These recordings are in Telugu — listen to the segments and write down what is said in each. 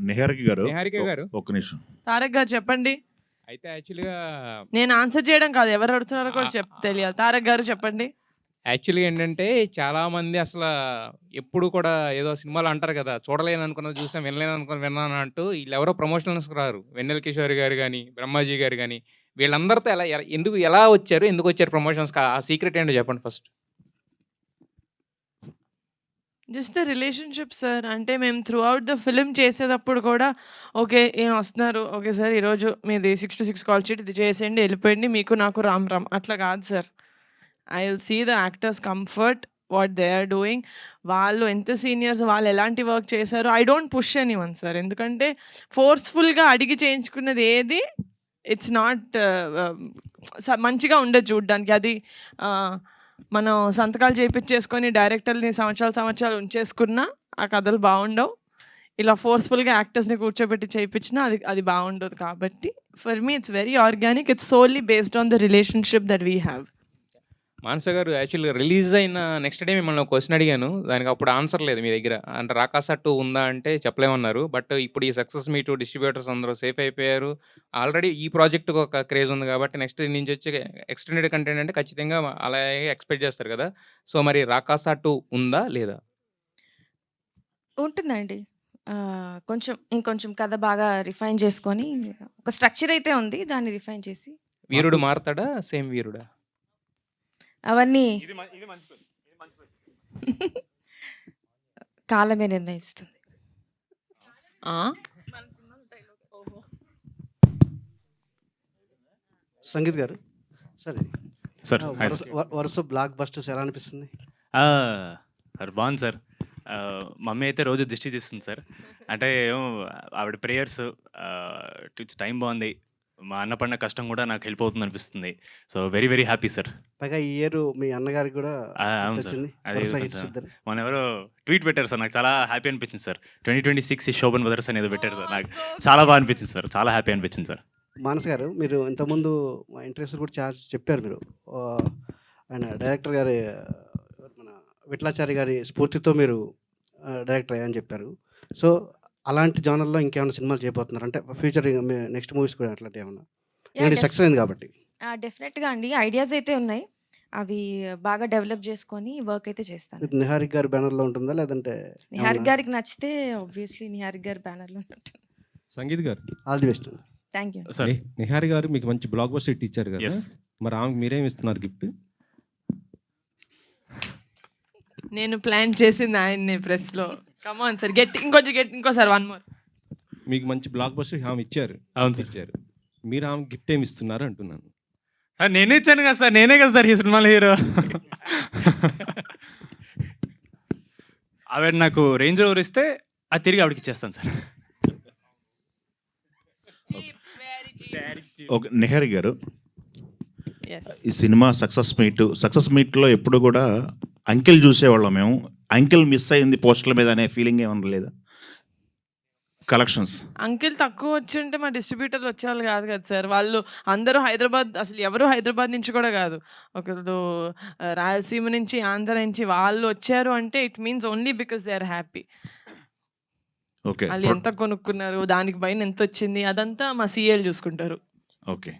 నిహారిక గారు ఒక్క నిమిషం. తారక్ గారు చెప్పండి. అయితే యాక్చువల్గా నేను ఆన్సర్ చేయడం కాదు, ఎవరు అడుగుతున్నారో కూడా తెలియాలి. తారక్ గారు చెప్పండి. యాక్చువల్గా ఏంటంటే చాలామంది అసలు ఎప్పుడు కూడా ఏదో సినిమాలు అంటారు కదా, చూడలేను అనుకున్నది చూసాం, వినలేను అనుకున్నది విన్నాను అంటూ వీళ్ళెవరో ప్రమోషనల్స్ రారు. వెన్నెల కిషోర్ గారు కానీ, బ్రహ్మాజీ గారు కానీ, వీళ్ళందరితో ఎలా వచ్చారు, ఎందుకు వచ్చారు ప్రమోషన్స్? ఆ సీక్రెట్ ఏంటో చెప్పండి first. Just the relationship sir. అంటే మేము త్రూ అవుట్ ద ఫిలిం చేసేటప్పుడు కూడా ఓకే ఈయన వస్తున్నారు, ఓకే సార్ ఈరోజు మీది 6 to 6 కాల్ షీట్ ఇది చేసేయండి, వెళ్ళిపోయిండి, మీకు నాకు రామ్ రామ్ అట్లా కాదు sir. I will see the actors comfort, what they are doing, వాళ్ళు ఎంత సీనియర్స్, వాళ్ళు ఎలాంటి వర్క్ చేశారు. I don't push anyone sir. ఎందుకంటే ఫోర్స్ఫుల్గా అడిగి చేయించుకున్నది ఏది ఇట్స్ నాట్ మంచిగా ఉండదు చూడ్డానికి. అది మనం సంతకాలు చేయించేసుకొని డైరెక్టర్ని సంవత్సరాలు ఉంచేసుకున్నా ఆ కథలు బాగుండవు. ఇలా ఫోర్స్ఫుల్గా యాక్టర్స్ని కూర్చోబెట్టి చేయించినా అది బాగుండదు. కాబట్టి for me it's very organic. It's solely based on the relationship that we have. Manasa గారు, యాక్చువల్గా రిలీజ్ అయిన నెక్స్ట్ డే మిమ్మల్ని ఒక క్వశ్చన్ అడిగాను, దానికి అప్పుడు ఆన్సర్ లేదు మీ దగ్గర. అంటే రాకాస 2 ఉందా అంటే చెప్పలేమన్నారు. బట్ ఇప్పుడు ఈ సక్సెస్ మీట్ డిస్ట్రిబ్యూటర్స్ అందరూ సేఫ్ అయిపోయారు. ఆల్రెడీ ఈ ప్రాజెక్ట్కి ఒక క్రేజ్ ఉంది కాబట్టి నెక్స్ట్ నుంచి వచ్చే ఎక్స్టెండెడ్ కంటెంట్ అంటే ఖచ్చితంగా అలాగే ఎక్స్పెక్ట్ చేస్తారు కదా. సో మరి రాకాస 2 ఉందా లేదా? ఉంటుందండి. ఇంకొంచెం కథ బాగా రిఫైన్ చేసుకొని ఒక స్ట్రక్చర్ అయితే ఉంది. దాన్ని రిఫైన్ చేసి వీరుడు మారతాడా, సేమ్ వీరుడా? అవన్నీ కాలమే నిర్ణయిస్తుంది. సంగీత్ గారు సరే సార్ వరుస బ్లాక్ బస్టర్స్ ఎలా అనిపిస్తుంది? సార్ బాగుంది సార్. మమ్మీ అయితే రోజు దిష్టి తీస్తుంది సార్. అంటే ఆవిడ ప్రేయర్స్, టైం బాగుంది, మా అన్న పడిన కష్టం కూడా నాకు హెల్ప్ అవుతుంది అనిపిస్తుంది. So very very happy sir. పైగా ఈ ఇయర్ మీ అన్నగారికి కూడా అవును సార్. మన ఎవరో ట్వీట్ పెట్టారు సార్, నాకు చాలా హ్యాపీ అనిపించింది సార్. 2026 శోభన్ బ్రదర్స్ అనేది పెట్టారు సార్, నాకు చాలా బాగా అనిపించింది సార్, చాలా హ్యాపీ అనిపించింది సార్. మానస్ గారు, మీరు ఇంతకుముందు మా ఇంటర్వ్యూస్ కూడా చాలా చెప్పారు. మీరు ఆయన డైరెక్టర్ గారి మన విఠలాచారి గారి స్ఫూర్తితో మీరు డైరెక్టర్ అయ్యని చెప్పారు. సో అలాంటి జానర్లో ఇంకేమైనా సినిమాలు చేయబోతున్నారు అంటే ఫ్యూచర్ నెక్స్ట్ మూవీస్ కూడా అట్లాంటి ఏమన్నా? ఎందుకంటే సక్సెస్ అయింది కాబట్టి. డెఫినెట్గా అండి, ఐడియాస్ అయితే ఉన్నాయి. అవి బాగా డెవలప్ చేసుకొని వర్క్ అయితే చేస్తాను. నిహారిక్ గారి బ్యానర్లో ఉంటుందా లేదంటే? నిహారిక్ గారికి నచ్చితే ఆబ్వియస్లీ నిహారిక్ గారి బ్యానర్లో ఉంటుంది. సంగీత్ గారు all the best. Thank you. Nihari గారు మీకు మంచి బ్లాక్ బస్టర్ హిట్ ఇచ్చారు కదా, మరి ఆమెకు మీరేమి ఇస్తున్నారు గిఫ్ట్? నేను ప్లాన్ చేసింది ఆయన్ని ప్రెస్లో. కమాన్ సార్, ఇంకోసారి 1 more. మీకు మంచి బ్లాక్ బస్టర్ ఆమె ఇచ్చారు. అవును ఇచ్చారు, మీరు ఆమె గిఫ్ట్ ఏమి ఇస్తున్నారు అంటున్నాను. నేనే ఇచ్చాను కదా సార్, నేనే కదా సార్ ఈ సినిమాలో హీరో. ఆవిడ నాకు రేంజ్ రోవర్ ఇస్తే అది తిరిగి ఆవిడకి ఇచ్చేస్తాను సార్. నిహారి గారు, ఈ సినిమా సక్సెస్ మీట్లో ఎప్పుడు కూడా అంకిల్ చూసేవాళ్ళం మేము. అంకిల్ మిస్ అయింది పోస్టర్ల మీద అనే ఫీలింగ్ ఏమన్నా లేదా? కలెక్షన్స్ అంకిల్ తక్కువ వచ్చి ఉంటే మా డిస్ట్రిబ్యూటర్లు వచ్చేవాళ్ళు కాదు కదా సార్. వాళ్ళు అందరూ హైదరాబాద్, అసలు ఎవరు హైదరాబాద్ నుంచి కూడా కాదు, ఒకరు రాయలసీమ నుంచి, ఆంధ్ర నుంచి వాళ్ళు వచ్చారు అంటే it means only because they are happy. వాళ్ళు ఎంత కొనుక్కున్నారు, దానికి పైన ఎంత వచ్చింది, అదంతా మా సీఏలు చూసుకుంటారు. ఓకే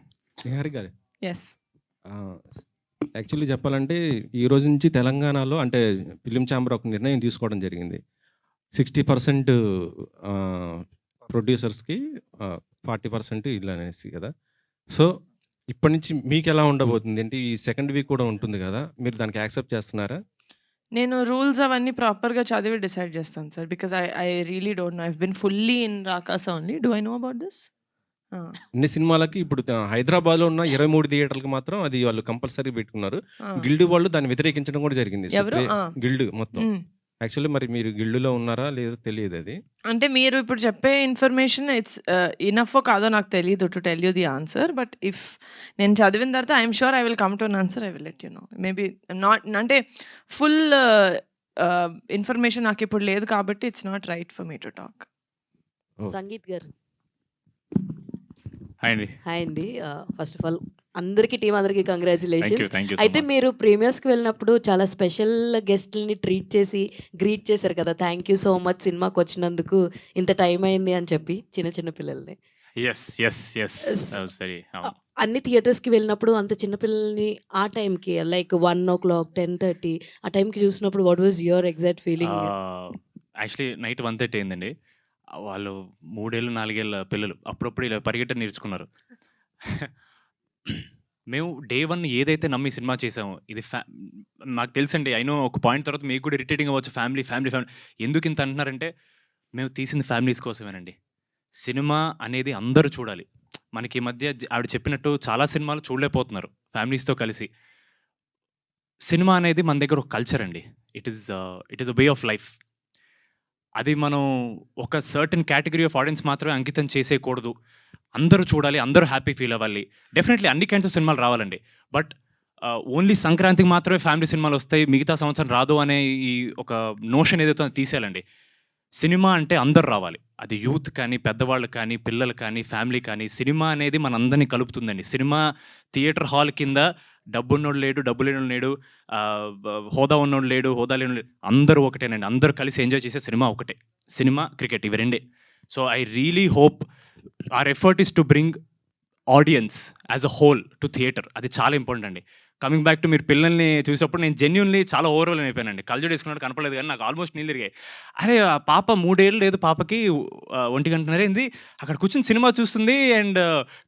నిహారి గారు, ఎస్ యాక్చువల్లీ చెప్పాలంటే ఈ రోజు నుంచి తెలంగాణలో అంటే ఫిలిం ఛాంబర్ ఒక నిర్ణయం తీసుకోవడం జరిగింది. 60% ప్రొడ్యూసర్స్కి, 40% ఇలా అనేసి కదా. సో ఇప్పటి నుంచి మీకు ఎలా ఉండబోతుంది అంటే ఈ సెకండ్ వీక్ కూడా ఉంటుంది కదా, మీరు దానికి యాక్సెప్ట్ చేస్తున్నారా? నేను రూల్స్ అవన్నీ ప్రాపర్గా చదివి డిసైడ్ చేస్తాను sir. Because I really don't know. I been fully in Rakasa only. Do I know about this? అన్ని సినిమాలకి ఇప్పుడు హైదరాబాద్లో ఉన్న 23 థియేటర్లకు మాత్రం అది వాళ్ళు కంపల్సరీ పెట్టుకున్నారు. గిల్డ్ వాళ్ళు దాన్ని వ్యతిరేకించడం కూడా జరిగింది. గిల్డ్ మొత్తం యాక్చువల్లీ మరి మీరు గిల్డ్లో ఉన్నారా లేదో తెలియదు. అది అంటే మీరు ఇప్పుడు చెప్పే ఇన్ఫర్మేషన్ ఇట్స్ ఇనఫో కాదో నాకు తెలియదు to tell you the answer. But if నేను చదివిన తర్వాత I'm sure I will come to an answer. I will let you know. Maybe not అంటే ఫుల్ ఇన్ఫర్మేషన్ నాకు ఇప్పుడు లేదు కాబట్టి it's not right for me to talk. Sangeet గారు హాయ్ అండి. హాయ్ అండి. ఫస్ట్ ఆఫ్ ఆల్ అందరికీ టీం అందరికీ thank you congratulations. Thank you so అయితే మచ్. మీరు ప్రీమియర్స్కి వెళ్ళినప్పుడు చాలా స్పెషల్ గెస్ట్‌లని ట్రీట్ చేసి గ్రీట్ చేశారు కదా! థ్యాంక్ యూ సో మచ్ సినిమాకి వచ్చినందుకు, ఇంత టైం అయింది అని చెప్పి చిన్న చిన్న పిల్లల్ని. Yes yes yes that was very అన్ని థియేటర్స్‌కి వెళ్ళినప్పుడు అంత చిన్న పిల్లల్ని ఆ టైంకి లైక్ 1:00, 10:30 ఆ టైంకి చూసినప్పుడు what was your exact feeling? Actually night 1:30 అయిందండి. వాళ్ళు 3 ఏళ్ళు 4 ఏళ్ళ పిల్లలు అప్పుడప్పుడు ఇలా పరిగెట్టడం నేర్చుకున్నారు. మేము డే 1 ఏదైతే నమ్మి సినిమా చేసామో ఇది నాకు తెలుసండి. ఐ నో ఒక పాయింట్ తర్వాత మీకు కూడా ఇరిటేటింగ్ అవ్వచ్చు. ఫ్యామిలీ ఫ్యామిలీ ఫ్యామిలీ ఎందుకు ఇంత అంటున్నారంటే మేము తీసింది ఫ్యామిలీస్ కోసమేనండి. సినిమా అనేది అందరూ చూడాలి. మనకి ఈ మధ్య ఆవిడ చెప్పినట్టు చాలా సినిమాలు చూడలేకపోతున్నారు ఫ్యామిలీస్‌తో కలిసి. సినిమా అనేది మన దగ్గర ఒక కల్చర్ అండి. It is a way of life. అది మనం ఒక సర్టెన్ కేటగిరీ ఆఫ్ ఆడియన్స్ మాత్రమే అంకితం చేసేయకూడదు. అందరూ చూడాలి, అందరూ హ్యాపీ ఫీల్ అవ్వాలి. డెఫినెట్లీ అన్ని కైండ్స్ ఆఫ్ సినిమాలు రావాలండి. బట్ ఓన్లీ సంక్రాంతికి మాత్రమే ఫ్యామిలీ సినిమాలు వస్తాయి, మిగతా సంవత్సరం రాదు అనే ఈ ఒక నోషన్ ఏదైతే ఉందో తీసేయాలండి. సినిమా అంటే అందరూ రావాలి. అది యూత్ కానీ, పెద్దవాళ్ళు కానీ, పిల్లలు కానీ, ఫ్యామిలీ కానీ. సినిమా అనేది మనందరినీ కలుపుతుందండి. సినిమా థియేటర్ హాల్ కింద డబ్బున్నోడు లేడు, డబ్బు లేనోడు లేడు, హోదా ఉన్నోడు లేడు, హోదా లేనోడు లేడు. అందరూ ఒకటేనండి. అందరూ కలిసి ఎంజాయ్ చేసే సినిమా ఒకటే. సినిమా, క్రికెట్ ఇవి రెండే. So I really hope our effort is to bring audience as a whole to theatre. అది చాలా ఇంపార్టెంట్ అండి. కమింగ్ బ్యాక్ టు మీరు పిల్లల్ని చూసినప్పుడు నేను జెన్యూన్లీ చాలా ఓవర్వెల్ అయిపోయానండి. కళ్ళజోడు వేసుకున్నట్టు కనపడలేదు కానీ నాకు ఆల్మోస్ట్ నీళ్ళు తిరిగాయి. అరే ఆ పాప 3 ఏళ్ళు లేదు పాపకి, 1 గంటన్నర అయింది, అక్కడ కూర్చొని సినిమా చూస్తుంది అండ్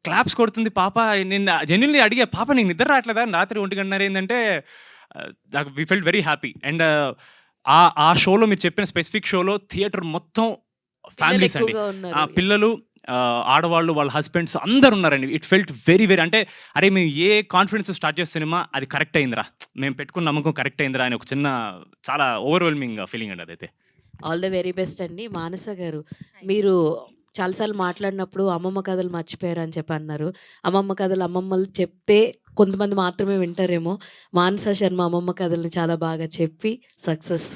క్లాప్స్ కొడుతుంది పాప. నేను జెన్యూన్లీ అడిగా, పాప నీకు నిద్ర రావట్లేదా రాత్రి 1 గంటన్నర అయిందంటే? నాకు we felt very happy. And ఆ షోలో మీరు చెప్పిన స్పెసిఫిక్ షోలో థియేటర్ మొత్తం ఫ్యామిలీస్ అండి. ఎక్కువగా ఉన్నారు. పిల్లలు, ఆడవాళ్ళు, వాళ్ళ హస్బెండ్స్ అందరు ఉన్నారండి. ఇట్ ఫెల్ట్ వెరీ వెరీ అంటే అరే మేము ఏ కాన్ఫిడెన్స్ స్టార్ట్ చేసే సినిమా అది కరెక్ట్ అయిందిరా, మేము పెట్టుకున్న నమ్మకం కరెక్ట్ అయిందిరా అని ఒక చిన్న చాలా ఓవర్వెల్మింగ్ ఫీలింగ్ అండి అదైతే. ఆల్ ద వెరీ బెస్ట్ అండి. మానస గారు, మీరు చాలాసార్లు మాట్లాడినప్పుడు అమ్మమ్మ కథలు మర్చిపోయారు అని చెప్పి అన్నారు. అమ్మమ్మ కథలు అమ్మమ్మలు చెప్తే కొంతమంది మాత్రమే వింటారేమో. మానస శర్మ అమ్మమ్మ కథల్ని చాలా బాగా చెప్పి సక్సెస్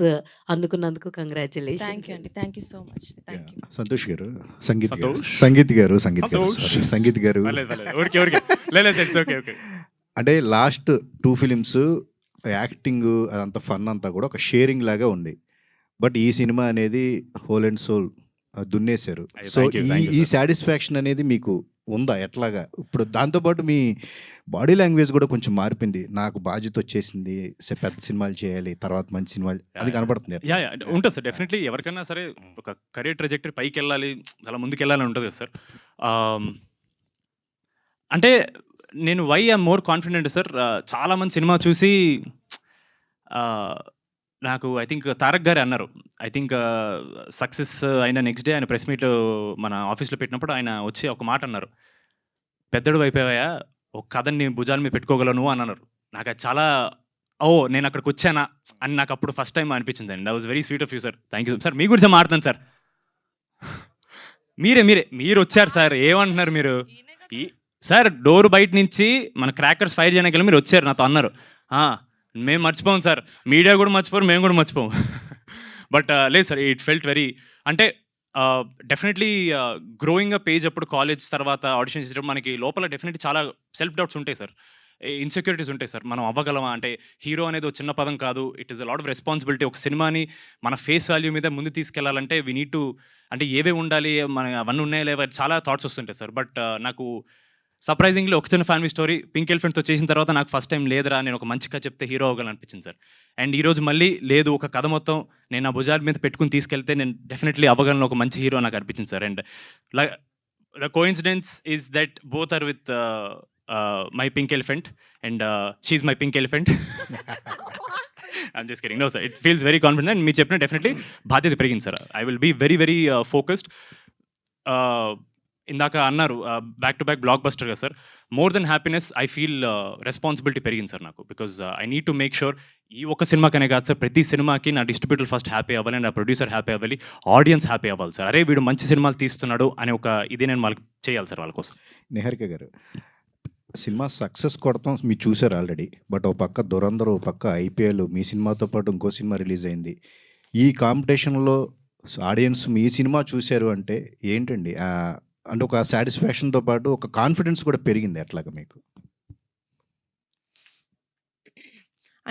అందుకున్నందుకు థ్యాంక్ యూ కంగ్రాచులేషన్. అండి. Thank you so much. Thank you. Santosh గారు, సంగీత్ గారు, సంతోష్. సంగీత్ గారు, సంతోష్. సంగీత్ గారు. ఓకే ఓకే లేదు ఓకే ఓకే. అంటే లాస్ట్ 2 ఫిలిమ్స్ యాక్టింగ్ అదంతా ఫన్ అంతా కూడా ఒక షేరింగ్ లాగా ఉంది. బట్ ఈ సినిమా అనేది హోల్ అండ్ సోల్ దున్నేశారు. అయ్యో, so thank you, thank you, ఈ sir. సాటిస్ఫాక్షన్ అనేది మీకు ఉందా ఎట్లాగా? ఇప్పుడు దాంతోపాటు మీ బాడీ లాంగ్వేజ్ కూడా కొంచెం మారిపోయింది. నాకు బాధ్యత వచ్చేసింది, పెద్ద సినిమాలు చేయాలి, తర్వాత మంచి సినిమాలు, అది కనపడుతుంది. యా యా ఉంటుంది సార్. డెఫినెట్లీ ఎవరికైనా సరే ఒక కెరీర్ ట్రెజెక్టరీ పైకి వెళ్ళాలి, చాలా ముందుకు వెళ్ళాలని ఉంటుంది కదా సార్. అంటే నేను why I'm more confident sir, చాలామంది సినిమా చూసి నాకు ఐ థింక్ తారక్ గారే అన్నారు. ఐ థింక్ సక్సెస్ అయిన నెక్స్ట్ డే ఆయన ప్రెస్ మీట్ మన ఆఫీస్లో పెట్టినప్పుడు ఆయన వచ్చి ఒక మాట అన్నారు, పెద్దడు అయిపోయావా, ఒక కథని భుజాల మీద పెట్టుకోగలను అని అన్నారు. నాకు అది చాలా నేను అక్కడికి వచ్చానా అని నాకు అప్పుడు ఫస్ట్ టైం అనిపించింది అండి. I was very sweet of you sir. Thank you sir. మీ గురించి మాట్లాడుతాను సార్. మీరు వచ్చారు సార్, ఏమంటున్నారు మీరు? సార్ డోర్ బయట నుంచి మన క్రాకర్స్ ఫైర్ చేయడానికి మీరు వచ్చారు, నాతో అన్నారు. మేము మర్చిపోం సార్, మీడియా కూడా మర్చిపోరు, మేము కూడా మర్చిపోం. బట్ లేదు సార్, ఇట్ ఫెల్ట్ వెరీ అంటే డెఫినెట్లీ గ్రోయింగ్ అ పేజ్ అప్పుడు కాలేజ్ తర్వాత ఆడిషన్ చేసేటప్పుడు మనకి లోపల డెఫినెట్లీ చాలా సెల్ఫ్ డౌట్స్ ఉంటాయి సార్, ఇన్సెక్యూరిటీస్ ఉంటాయి సార్. మనం అవ్వగలమా అంటే హీరో అనేది ఒక చిన్న పదం కాదు, it is a lot of responsibility. ఒక సినిమాని మన ఫేస్ వాల్యూ మీద ముందు తీసుకెళ్లాలంటే వీ నీడ్ టు అంటే ఏవే ఉండాలి, మన అవన్నీ ఉన్నాయా లేవా, చాలా థాట్స్ వస్తుంటాయి సార్. బట్ నాకు సర్ప్రైజింగ్లీ ఒక చిన్న ఫ్యామిలీ స్టోరీ పింక్ ఎలిఫెంట్తో చేసిన తర్వాత నాకు ఫస్ట్ టైం లేదురా, నేను ఒక మంచి కథ చెప్తే హీరో అవ్వగలను అనిపించింది సార్. అండ్ ఈరోజు మళ్ళీ లేదు, ఒక కథ మొత్తం నేను ఆ భుజాల మీద పెట్టుకుని తీసుకెళ్తే నేను డెఫినెట్లీ అవ్వగలను, ఒక మంచి హీరో నాకు అనిపించింది sir. And the coincidence is that both are with my pink elephant and she my pink elephant. I'm just kidding. No sir, it feels very confident. And మీరు చెప్పిన డెఫినెట్లీ బాధ్యత పెరిగింది sir. I will be very very focused. ఇందాక అన్నారు back to back blockbuster కదా sir. More then happiness I feel responsibility పెరిగింది సార్ నాకు. Because I need to make sure ఈ ఒక్క సినిమాకనే కాదు సార్, ప్రతి సినిమాకి నా డిస్ట్రిబ్యూటర్ ఫస్ట్ హ్యాపీ అవ్వాలి, నా ప్రొడ్యూసర్ హ్యాపీ అవ్వాలి, ఆడియన్స్ హ్యాపీ అవ్వాలి సార్. అరే వీడు మంచి సినిమాలు తీస్తున్నాడు అని ఒక ఇది నేను వాళ్ళకి చేయాలి సార్ వాళ్ళ కోసం. నిహారిక గారు, సినిమా సక్సెస్ కొడతాం మీరు చూసారు ఆల్రెడీ. బట్ ఓ పక్క దురంధర్, ఓ పక్క ఐపీఎల్, మీ సినిమాతో పాటు ఇంకో సినిమా రిలీజ్ అయింది. ఈ కాంపిటీషన్లో ఆడియన్స్ మీ సినిమా చూశారు అంటే ఏంటండి? అంటే ఒక సాటిస్ఫాక్షన్తో పాటు ఒక కాన్ఫిడెన్స్ కూడా పెరిగింది ఎట్లాగా మీకు?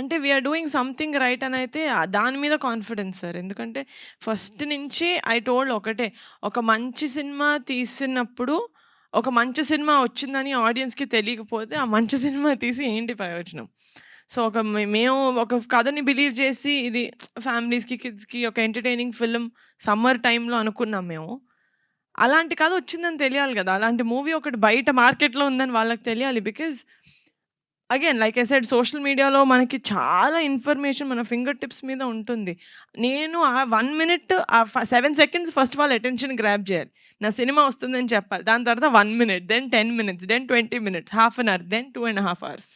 అంటే వీఆర్ డూయింగ్ సంథింగ్ రైట్ అని అయితే దాని మీద కాన్ఫిడెన్స్ సార్. ఎందుకంటే ఫస్ట్ నుంచి ఐ టోల్డ్ ఒకటే, ఒక మంచి సినిమా తీసినప్పుడు ఒక మంచి సినిమా వచ్చిందని ఆడియన్స్కి తెలియకపోతే ఆ మంచి సినిమా తీసి ఏంటి ప్రయోజనం? సో ఒక మేము ఒక కథని బిలీవ్ చేసి ఇది ఫ్యామిలీస్కి కిడ్స్కి ఒక ఎంటర్టైనింగ్ ఫిల్మ్ సమ్మర్ టైంలో అనుకున్నాం మేము. అలాంటి కథ వచ్చిందని తెలియాలి కదా, అలాంటి మూవీ ఒకటి బయట మార్కెట్లో ఉందని వాళ్ళకి తెలియాలి. Because again like I said social మీడియాలో మనకి చాలా ఇన్ఫర్మేషన్ మన ఫింగర్ టిప్స్ మీద ఉంటుంది. నేను ఆ 1 మినిట్ ఆ 7 సెకండ్స్ ఫస్ట్ వాళ్ళ అటెన్షన్ గ్రాప్ చేయాలి. నా సినిమా వస్తుందని చెప్పాలి. దాని తర్వాత 1 minute, then 10 minutes, then 20 minutes, half an hour, then 2.5 hours.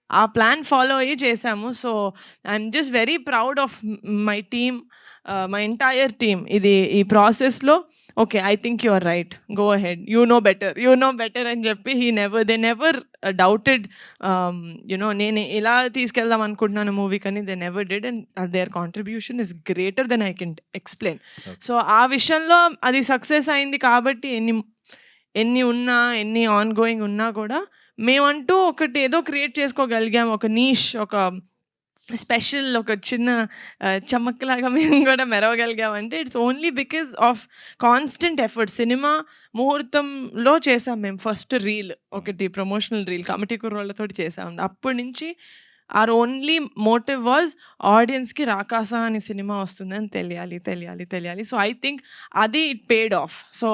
ఆ ప్లాన్ ఫాలో అయ్యి చేశాము. So I'm just very proud of my team, my entire team. ఈ ప్రాసెస్లో okay I think you are right, go ahead, you know better అని చెప్పి దే నెవర్ డౌటెడ్ నేను ఇలా తీసుకెళ్దాం అనుకుంటున్నాను మూవీకి అని. They never did and there contribution is greater than I can explain. So ఆ విషయంలో అది సక్సెస్ అయింది కాబట్టి ఎన్ని ఉన్నా ఎన్ని ఆన్ గోయింగ్ ఉన్నా కూడా మేమంటూ ఒకటి ఏదో క్రియేట్ చేసుకోగలిగాం, ఒక నీష్, ఒక స్పెషల్, ఒక చిన్న చమక్లాగా మేము కూడా మెరవగలిగామంటే it's only because of constant effort. Cinema ముహూర్తంలో చేసాం మేము ఫస్ట్ రీల్, ఒకటి ప్రమోషనల్ రీల్ కమిటీ కుర్రోళ్ళతో చేసాం. అప్పటి నుంచి ఆర్ ఓన్లీ మోటివ్ వాజ్ ఆడియన్స్కి రాకాస అనే సినిమా వస్తుందని తెలియాలి. సో ఐ థింక్ అది ఇట్ పేడ్ ఆఫ్. సో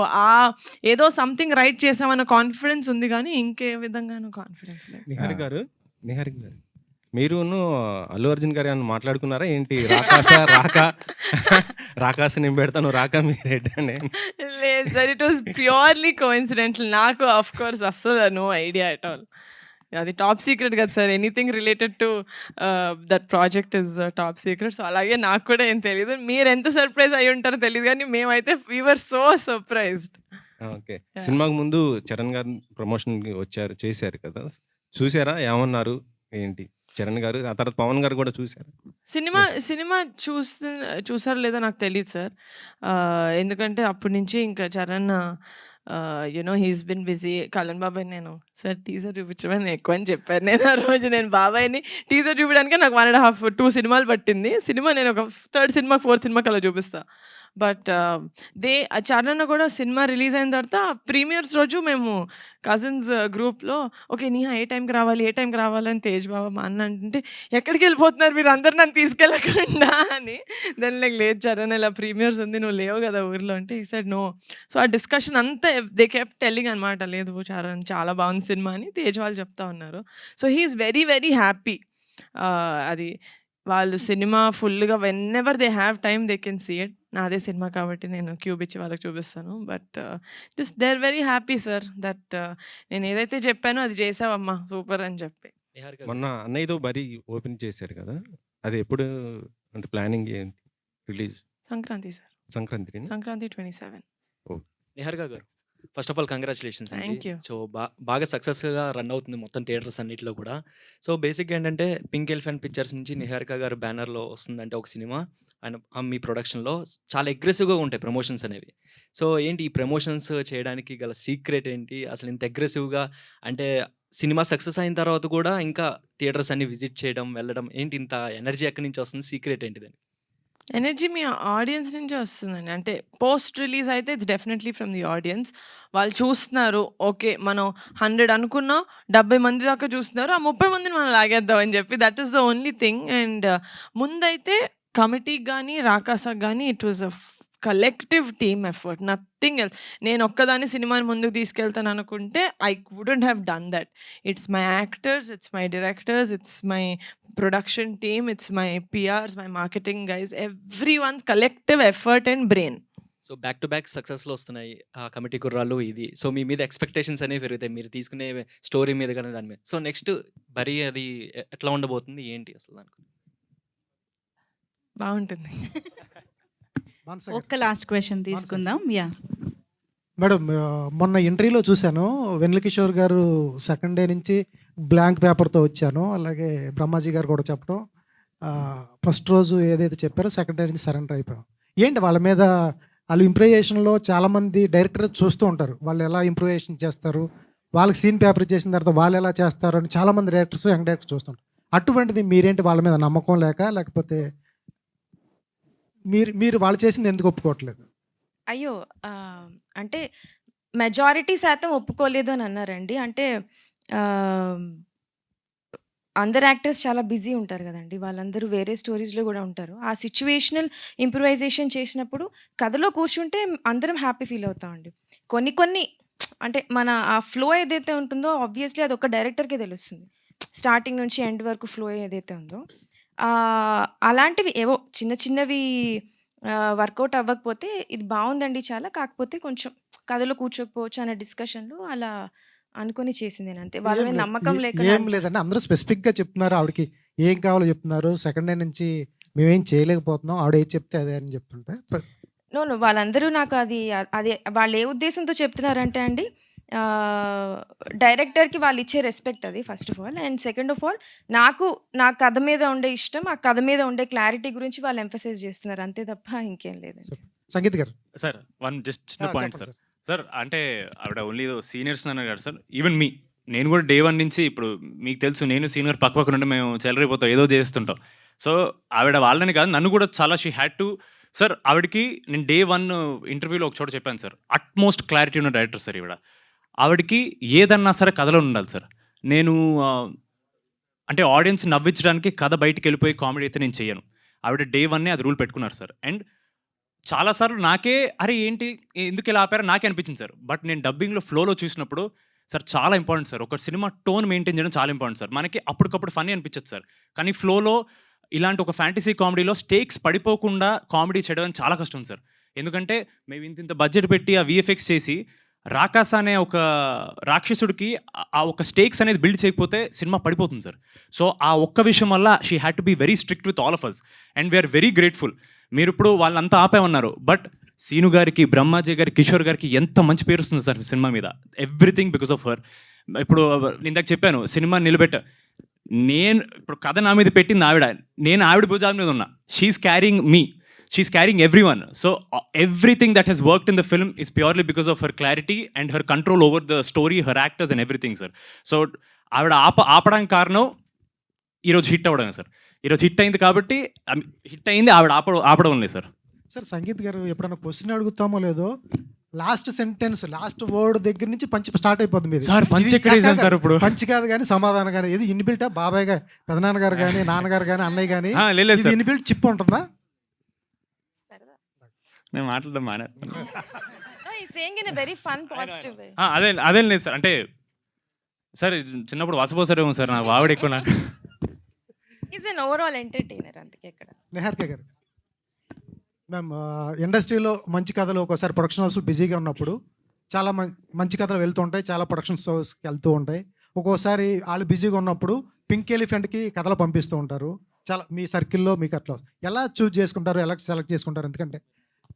ఏదో సంథింగ్ రైట్ చేసామన్న కాన్ఫిడెన్స్ ఉంది కానీ ఇంకే విధంగానూ కాన్ఫిడెన్స్ లేదు. నిహారిక గారు మీరును అల్లు అర్జున్ గారు ఏమన్నా మాట్లాడుకున్నారా ఏంటి? రాకాస నేను పెడతాను, రాక మీరు అని. లేదు sir, it was purely coincidental. నాకు ఆఫ్ కోర్స్ అస్సలు నో ఐడియా ఎట్ ఆల్. అది టాప్ సీక్రెట్ కదా sir, anything related to that project is top secret. So అలాగే నాకు కూడా ఏం తెలియదు. మీరు ఎంత సర్ప్రైజ్ అయ్యి ఉంటారో తెలియదు కానీ మేమైతే we were so surprised. Okay, సినిమాకు ముందు చరణ్ గారు ప్రమోషన్ చేశారు కదా, చూసారా? ఏమన్నారు ఏంటి చరణ్ గారు? ఆ తర్వాత పవన్ గారు కూడా చూసారు. సినిమా చూసారో లేదో నాకు తెలియదు సార్. ఎందుకంటే అప్పటి నుంచి ఇంకా Charan he's been busy. Kalyan బాబాయ్ నేను సార్ టీజర్ చూపించమని ఎక్కువ అని చెప్పాను. నేను ఆ రోజు బాబాయ్ని టీజర్ చూపించడానికి నాకు 1.5 2 సినిమాలు పట్టింది. నేను ఒక 3rd సినిమా 4th సినిమాకి అలా చూపిస్తా. బట్ చరణ్ కూడా సినిమా రిలీజ్ అయిన తర్వాత ప్రీమియర్స్ రోజు మేము కజిన్స్ గ్రూప్లో ఓకే నీహా ఏ టైంకి రావాలి అని తేజ్ బాబా మా అన్న అంటే ఎక్కడికి వెళ్ళిపోతున్నారు మీరు అందరు నన్ను తీసుకెళ్ళకుండా అని. దాని లేదు చరణ్ ఇలా ప్రీమియర్స్ ఉంది నువ్వు లేవు కదా ఊర్లో అంటే ఈ సైడ్ నో. సో ఆ డిస్కషన్ అంతా దే కెప్ట్ టెల్లింగ్ అనమాట, లేదు చరణ్ చాలా బాగుంది సినిమా అని తేజ్ వాళ్ళు చెప్తా ఉన్నారు. So he is very very happy. అది వాళ్ళు సినిమా ఫుల్గా when ever they have time they can see it. నాదే సినిమా కాబట్టి నేను క్యూబ్ ఇచ్చి వాళ్ళకి చూపిస్తాను. But just they are very happy sir that నేను ఏదైతే చెప్పానో అది చేసావమ్మా సూపర్ అని చెప్పి. మొన్న అన్నయ్యతో బరీ ఓపెన్ చేశారు కదా, అది ఎప్పుడు అంటే ప్లానింగ్ ఏంటి? Release Sankranti sir, Sankranti 27. నిహారిక గారు first of all congratulations Thank అండి. you. సో బాగా సక్సెస్గా రన్ అవుతుంది మొత్తం థియేటర్స్ అన్నింటిలో కూడా. సో బేసిక్గా ఏంటంటే పింక్ ఎలిఫెంట్ పిక్చర్స్ నుంచి నిహారిక గారు బ్యానర్లో వస్తుందంటే ఒక సినిమా అండ్ మీ ప్రొడక్షన్లో చాలా అగ్రెసివ్గా ఉంటాయి ప్రమోషన్స్ అనేవి. సో ఏంటి ఈ ప్రమోషన్స్ చేయడానికి గల సీక్రెట్ ఏంటి? అసలు ఇంత అగ్రెసివ్గా అంటే సినిమా సక్సెస్ అయిన తర్వాత కూడా ఇంకా థియేటర్స్ అన్ని విజిట్ చేయడం వెళ్ళడం ఏంటి ఇంత ఎనర్జీ ఎక్కడి నుంచి వస్తుంది? సీక్రెట్ ఏంటిదని? ఎనర్జీ మీ ఆడియన్స్ నుంచే వస్తుందండి. అంటే పోస్ట్ రిలీజ్ అయితే it's definitely from the audience. వాళ్ళు చూస్తున్నారు ఓకే మనం 100 అనుకున్నాం 70 మంది దాకా చూస్తున్నారు, ఆ 30 మందిని మనం లాగేద్దాం అని చెప్పి that is the only thing. And ముందైతే కమిటీకి కానీ రాకాసాకి కానీ it was a collective team effort, nothing else. నేను ఒక్కదాన్ని సినిమాని ముందుకు తీసుకెళ్తాను అనుకుంటే I wouldn't have done that. It's my actors, it's my directors, it's my production team, it's my PRs, my marketing guys, every ones collective effort and brain. So back to back సక్సెస్లో వస్తున్నాయి ఆ కమిటీ కుర్రాళ్ళు ఇది. సో మీ మీద ఎక్స్పెక్టేషన్స్ అనేవి పెరుగుతాయి మీరు తీసుకునే స్టోరీ మీద కానీ దాని మీద. సో నెక్స్ట్ బరీ అది ఎట్లా ఉండబోతుంది ఏంటి అసలు దానికి? బాగుంటుంది. ఒక్క లాస్ట్ క్వశ్చన్ తీసుకుందాం. మేడం మొన్న ఇంటర్వ్యూలో చూశాను వెన్నెల కిషోర్ గారు సెకండ్ డే నుంచి బ్లాంక్ పేపర్తో వచ్చాను, అలాగే బ్రహ్మాజీ గారు కూడా చెప్పడం ఫస్ట్ రోజు ఏదైతే చెప్పారో సెకండ్ డే నుంచి సరెండర్ అయిపోయాం. ఏంటి వాళ్ళ మీద వాళ్ళు ఇంప్రూవేషన్లో చాలామంది డైరెక్టర్ చూస్తూ ఉంటారు, వాళ్ళు ఎలా ఇంప్రూవేషన్ చేస్తారు, వాళ్ళకి సీన్ పేపర్ చేసిన తర్వాత వాళ్ళు ఎలా చేస్తారు అని చాలామంది డైరెక్టర్స్ యంగ్ డైరెక్టర్స్ చూస్తుంటారు. అటువంటిది మీరేంటి వాళ్ళ మీద నమ్మకం లేక, లేకపోతే మీరు మీరు వాళ్ళు చేసింది ఎందుకు ఒప్పుకోవట్లేదు? అయ్యో! అంటే మెజారిటీ శాతం ఒప్పుకోలేదు అని అన్నారండి. అంటే ఆహ్, అందరు యాక్టర్స్ చాలా బిజీ ఉంటారు గదండీ! వాళ్ళందరూ వేరే స్టోరీస్‌లో గూడా ఉంటారు. ఆ సిట్యుయేషనల్ ఇంప్రూవైజేషన్ చేసినప్పుడు కథలో కూర్చుంటే అందరం హ్యాపీ ఫీల్ అవుతామండి. కొన్ని కొన్ని అంటే మన ఆ ఫ్లో ఏదైతే ఉంటుందో ఆబ్వియస్‌లీ అదొక డైరెక్టర్‌కే తెలుస్తుంది. స్టార్టింగ్ నుంచి ఎండ్ వరకు ఫ్లో ఏదైతే ఉందో అలాంటివి ఏవో చిన్న చిన్నవి వర్కౌట్ అవ్వకపోతే ఇది బావుందండి చాలా. కాకపోతే కొంచెం కథలో కూర్చోకపోవచ్చు అనే డిస్కషన్‌లో అలా అనుకోని చేసిందేనంతే. వాళ్ళ ఏం మీద లేదు. నమ్మకం లేకుండా ఏం లేదండి. అందరూ స్పెసిఫిక్‌గా చెప్తున్నారు. ఆవిడకి ఏం కావాలో చెప్తున్నారు. సెకండ్ డే నుంచి మేమేం చేయలేకపోతున్నాం. ఆవిడ ఏది చెప్తే అదే అని చెప్తుంటే నో. వాళ్ళందరూ నాకు అది వాళ్ళు ఏ ఉద్దేశంతో చెప్తున్నారంటే అండి డైరెక్టర్‌కి వాళ్ళిచ్చే రెస్పెక్ట్ అది first of all. And second of all నా కథ మీద ఉండే ఇష్టం, ఆ కథ మీద ఉండే క్లారిటీ గురించి వాళ్ళు ఎంఫసైజ్ చేస్తున్నారు. అంతే తప్ప ఇంకేం లేదండి. సంగీత్ గారు. సార్ జస్ట్ చిన్న పాయింట్ చెప్పండి సార్. సార్ అంటే ఆవిడ ఓన్లీ సీనియర్స్ అన్నారు కదా సార్. ఈవెన్ మీ నేను కూడా డే 1 నుంచి ఇప్పుడు మీకు తెలుసు నేను సీనియర్ పక్క నుండి మేము చెలరైపోతాం ఏదో చేస్తుంటాం. సో ఆవిడ వాళ్ళని కాదు నన్ను కూడా చాలా షీ హ్యాడ్ టు సార్ ఆవిడకి నేను డే 1 ఇంటర్వ్యూలో ఒక చోట చెప్పాను సార్. అట్‌మోస్ట్ క్లారిటీ ఉన్న డైరెక్టర్ సార్ ఈవిడ. ఆవిడకి ఏదన్నా సరే కథలో ఉండాలి సార్. నేను అంటే ఆడియన్స్ నవ్వించడానికి కథ బయటికెళ్ళిపోయి కామెడీ అయితే నేను చెయ్యను. ఆవిడ డే 1 అది రూల్ పెట్టుకున్నారు సార్. అండ్ చాలా సార్లు నాకే అరే ఏంటి ఎందుకు ఇలా ఆపారో నాకే అనిపించింది సార్. బట్ నేను డబ్బింగ్‌లో ఫ్లోలో చూసినప్పుడు సార్ చాలా ఇంపార్టెంట్ సార్. ఒక సినిమా టోన్ మెయింటైన్ చేయడం చాలా ఇంపార్టెంట్ సార్. మనకి అప్పటికప్పుడు ఫన్నీ అనిపించదు సార్. కానీ ఫ్లోలో ఇలాంటి ఒక ఫ్యాంటసీ కామెడీలో స్టేక్స్ పడిపోకుండా కామెడీ చేయడం చాలా కష్టం సార్. ఎందుకంటే మేము ఇంత బడ్జెట్ పెట్టి ఆ వీఎఫ్ఎక్స్ చేసి రాకాస అనే ఒక రాక్షసుడికి ఆ ఒక స్టేక్స్ అనేది బిల్డ్ చేయకపోతే సినిమా పడిపోతుంది సార్. సో ఆ ఒక్క విషయం వల్ల she had to be very strict with all of us. And we are very grateful. మీరిప్పుడు వాళ్ళంతా ఆపేమన్నారు. బట్ సీను గారికి, బ్రహ్మాజీ గారికి, కిషోర్ గారికి ఎంత మంచి పేరు వస్తుంది సార్ సినిమా మీద. Everything because of her. ఇప్పుడు ఇందాక చెప్పాను సినిమా నేను ఇప్పుడు కథ నా మీద పెట్టింది ఆవిడ. నేను ఆవిడ భుజాల మీద ఉన్నా. She is carrying me. She's carrying everyone. So everything that has worked in the film is purely because of her clarity and her control over the story, her actors and everything, sir. So ఆవిడ ఆపడానికి కారణం ఈరోజు హిట్ అవ్వడమే సార్. ఈరోజు హిట్ అయింది కాబట్టి హిట్ అయింది ఆవిడ ఆపడం లేదు సార్. సార్ సంగీత్ గారు ఎప్పుడైనా క్వశ్చన్ అడుగుతామో లేదో లాస్ట్ సెంటెన్స్ లాస్ట్ వర్డ్ దగ్గర నుంచి పంచి స్టార్ట్ అయిపోతుంది మీది. సార్ పంచి ఎక్కడ వేసాను సార్ ఇప్పుడు? పంచి కాదు కానీ సమాధానం కానీ ఇది ఇన్బిల్టా బాబాయ్ గారు పెదనాన్న గారు కానీ నాన్నగారు కానీ అన్నయ్య కానీ లేదు ఇన్బిల్ట్ చిప్ ఉంటుందా? నేను మాట్లాడడం అదే లేదు సార్. అంటే సార్ చిన్నప్పుడు వాసిపోసారేమో సార్ నాకు ఆవిడ ఎక్కువ నాకు ఈజ్ ఎన్ ఓవరాల్ ఎంటర్టైనర్ అందుకే ఇక్కడ. నిహారిక గారు మ్యామ్ ఇండస్ట్రీలో మంచి కథలు ఒక్కోసారి ప్రొడక్షన్ హౌస్లు బిజీగా ఉన్నప్పుడు చాలా మంచి కథలు వెళ్తూ ఉంటాయి. చాలా ప్రొడక్షన్ హౌస్కి వెళ్తూ ఉంటాయి. ఒక్కోసారి వాళ్ళు బిజీగా ఉన్నప్పుడు పింక్ ఎలిఫెంట్కి కథలు పంపిస్తూ ఉంటారు. చాలా మీ సర్కిల్లో మీకు అట్లా ఎలా చూజ్ చేసుకుంటారు, ఎలా సెలెక్ట్ చేసుకుంటారు? ఎందుకంటే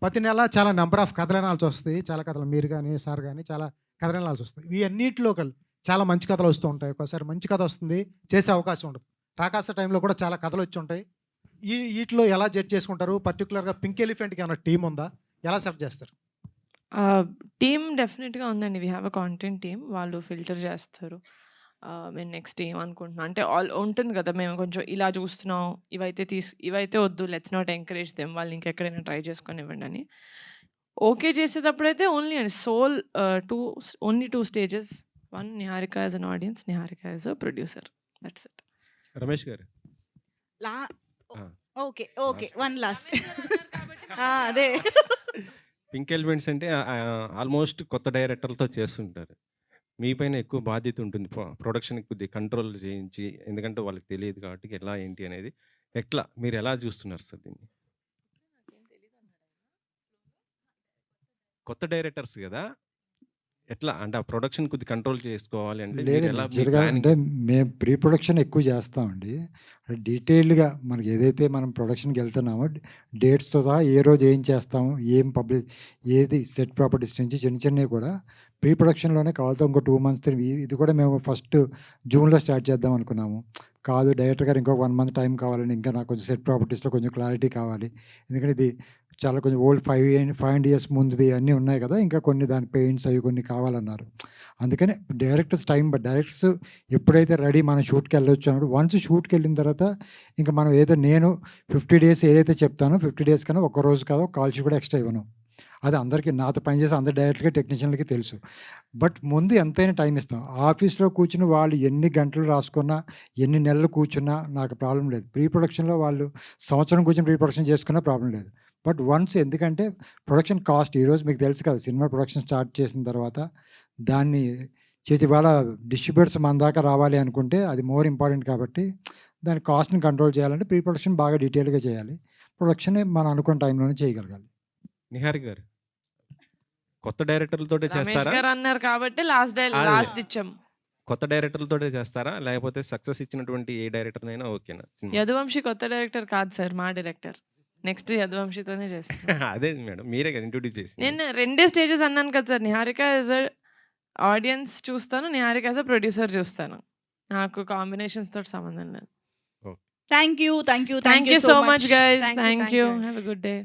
ప్రతి నెల చాలా నెంబర్ ఆఫ్ కథలు వినాల్సి వస్తాయి. చాలా కథలు మీరు కానీ సార్ కానీ చాలా కథలు వినాల్సి వస్తాయి. ఇవన్నిటిలో చాలా మంచి కథలు వస్తూ ఉంటాయి. ఒకసారి మంచి కథ వస్తుంది, చేసే అవకాశం ఉండదు. రాకాస టైంలో కూడా చాలా కథలు వచ్చి ఉంటాయి. వీటిలో ఎలా జడ్జ్ చేసుకుంటారు? పర్టికులర్గా పింక్ ఎలిఫెంట్కి ఏమైనా టీం ఉందా? ఎలా సెలెక్ట్ చేస్తారు? టీమ్ డెఫినెట్గా ఉందండి. We have a content team. వాళ్ళు ఫిల్టర్ చేస్తారు. మేము నెక్స్ట్ ఏమనుకుంటున్నాం అంటే ఉంటుంది కదా, మేము కొంచెం ఇలా చూస్తున్నాం, ఇవైతే వద్దు, లెట్స్ నాట్ ఎంకరేజ్ దెమ్, వాళ్ళు ఇంకెక్కడైనా ట్రై చేసుకొని ఇవ్వండి అని. ఓకే చేసేటప్పుడైతే only and soul only 2 stages. 1 Niharika as an audience, Niharika as a producer. That's it. Ramesh గారు ఓకే వన్ లాస్ట్ అదే పింక్ ఎలిమెంట్స్ అంటే ఆల్మోస్ట్ కొత్త డైరెక్టర్లతో చేస్తుంటారు. మీ పైన ఎక్కువ బాధ్యత ఉంటుంది. ప్రొడక్షన్కి కొద్దిగా కంట్రోల్ చేయించి, ఎందుకంటే వాళ్ళకి తెలియదు కాబట్టి ఎలా ఏంటి అనేది. మీరు ఎలా చూస్తున్నారు సార్ దీన్ని? కొత్త డైరెక్టర్స్ కదా, ఎట్లా అంటే ఆ ప్రొడక్షన్ కొద్ది కంట్రోల్ చేసుకోవాలి అంటే అంటే మేము ప్రీ ప్రొడక్షన్ ఎక్కువ చేస్తామండి. డీటెయిల్డ్గా మనకి ఏదైతే మనం ప్రొడక్షన్కి వెళ్తున్నామో డేట్స్తో సహా ఏ రోజు ఏం చేస్తాము, ఏం ఏది సెట్ ప్రాపర్టీస్ నుంచి చిన్నవి కూడా ప్రీ ప్రొడక్షన్లోనే కావాలితో ఇంకో 2 months ఇది కూడా మేము ఫస్ట్ జూన్లో స్టార్ట్ చేద్దాం అనుకున్నాము. కాదు డైరెక్టర్ గారు ఇంకొక 1 month టైం కావాలండి, ఇంకా నాకు కొంచెం సెట్ ప్రాపర్టీస్లో కొంచెం క్లారిటీ కావాలి, ఎందుకంటే ఇది చాలా కొంచెం ఓల్డ్ 5 ఇయర్స్ ముందుది అన్నీ ఉన్నాయి కదా! ఇంకా కొన్ని దాని పెయింట్స్ అవి కొన్ని కావాలన్నారు. అందుకనే డైరెక్టర్స్ టైం బట్ డైరెక్టర్స్ ఎప్పుడైతే రెడీ మనం షూట్‌కెళ్ళొచ్చు అన్నప్పుడు వన్స్ షూట్‌కెళ్ళిన తర్వాత ఇంకా మనం నేను 50 డేస్ ఏదైతే చెప్తానో 50 డేస్ కన్నా ఒక్క రోజు కాదు ఒక కాల్ షీట్ కూడా ఎక్స్‌ట్రా ఇవ్వను. అది అందరికీ నాతో పనిచేసే అందరు డైరెక్టర్‌లకి, టెక్నీషియన్‌లకి తెలుసు. బట్ ముందు ఎంతైనా టైం ఇస్తాం. ఆఫీస్‌లో కూర్చొని వాళ్ళు ఎన్ని గంటలు రాసుకున్నా, ఎన్ని నెలలు కూర్చున్నా నాకు ప్రాబ్లమ్ లేదు. ప్రీ ప్రొడక్షన్‌లో వాళ్ళు సంవత్సరం కూర్చొని ప్రీ ప్రొడక్షన్ చేసుకున్నా ప్రాబ్లమ్ లేదు. బట్ వన్స్ ఎందుకంటే ప్రొడక్షన్ కాస్ట్ ఈరోజు మీకు తెలుసు కదా! సినిమా ప్రొడక్షన్ స్టార్ట్ చేసిన తర్వాత దాన్ని ఇవాళ డిస్ట్రిబ్యూటర్స్ మన దాకా రావాలి అనుకుంటే అది మోర్ ఇంపార్టెంట్ కాబట్టి దాని కాస్ట్‌ని కంట్రోల్ చేయాలంటే ప్రీ ప్రొడక్షన్ బాగా డీటెయిల్‌గా చేయాలి. ప్రొడక్షన్ మనం అనుకున్న టైంలోనే చేయగలగాలి. నిహారిక గారు కొత్త డైరెక్టర్లతోటే రమేష్ చేస్తారా? గారు అన్నారు కాబట్టి అదే. లాస్ట్ ఇచ్చాం. కొత్త డైరెక్టర్లతోటే చేస్తారా? లేకపోతే సక్సెస్ ఇచ్చినటువంటి ఏ డైరెక్టర్‌నైనా ఓకేనా సినిమా? యదువంశి కొత్త డైరెక్టర్ కాదు సార్, మా డైరెక్టర్. నెక్స్ట్ యదువంశితోనే చేస్తాం. అదే మేడం. మీరే కదా ఇంట్రొడ్యూస్ చేసింది. నేను రెండే స్టేజెస్ అన్నాను కదా సార్. నిహారిక యాజ్ అ ఆడియన్స్ చూస్తాను, నిహారిక యాజ్ అ ప్రొడ్యూసర్ చూస్తాను. నాకు కాంబినేషన్స్ తోటి సంబంధం లేదు. Thank you thank you so much guys. Thank you, thank thank you. you. Have a good day.